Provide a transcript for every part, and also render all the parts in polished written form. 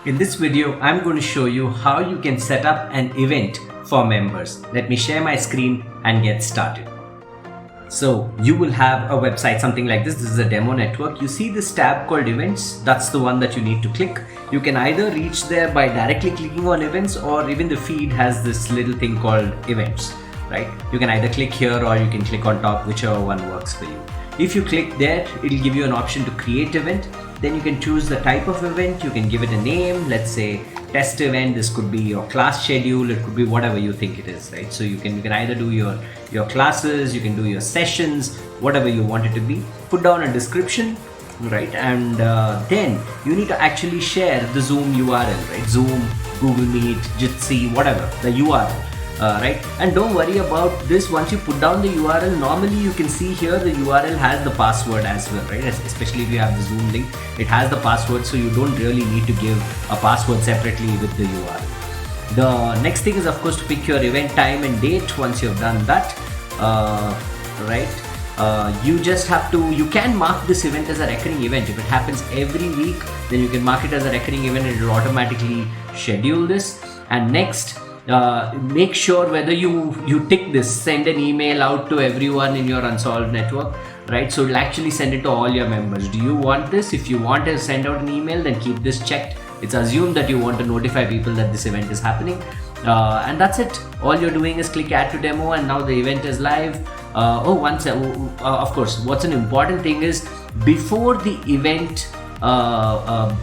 In this video, I'm going to show you how you can set up an event for members. Let me share my screen and get started. So you will have a website, something like this. This is a demo network. You see this tab called events. That's the one that you need to click. You can either reach there by directly clicking on events, or even the feed has this little thing called events, right? You can either click here or you can click on top, whichever one works for you. If you click there, it'll give you an option to create event. Then you can choose the type of event. You can give it a name. Let's say test event. This could be your class schedule. It could be whatever you think it is, right? So you can either do your classes, you can do your sessions, whatever you want it to be. Put down a description, right? And then you need to actually share the Zoom URL, right? Zoom, Google Meet, Jitsi, whatever, the URL. Right, and don't worry about this. Once you put down the URL, normally you can see here the URL has the password as well, right? Especially if you have the Zoom link, it has the password, so you don't really need to give a password separately with the URL. The next thing is, of course, to pick your event time and date. Once you've done that, you just have to, you can mark this event as a recurring event. If it happens every week, then you can mark it as a recurring event and it will automatically schedule this. And next, make sure whether you tick this, send an email out to everyone in your Unsolved network, right? So it'll actually send it to all your members. Do you want this? If you want to send out an email, then keep this checked. It's assumed that you want to notify people that this event is happening, and that's it. All you're doing is click add to demo, and now the event is live. Of course, what's an important thing is, before the event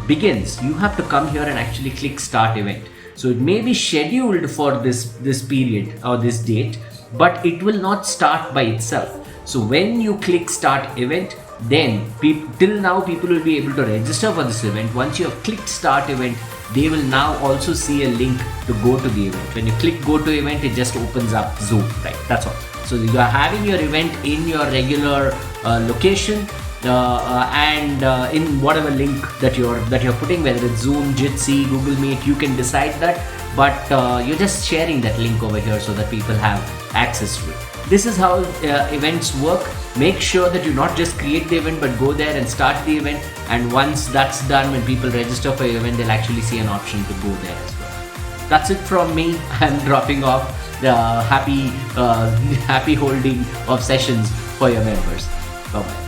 begins, you have to come here and actually click start event. So it may be scheduled for this period or this date, but it will not start by itself. So when you click start event, then till now people will be able to register for this event. Once you have clicked start event, they will now also see a link to go to the event. When you click go to event, it just opens up Zoom, right? That's all. So you are having your event in your regular location, and in whatever link that you're putting, whether it's Zoom, Jitsi, Google Meet, you can decide that, but you're just sharing that link over here so that people have access to it. This is how events work. Make sure that you not just create the event, but go there and start the event, and once that's done, when people register for your event, they'll actually see an option to go there as well. That's it from me. I'm dropping off. The happy holding of sessions for your members. Bye bye.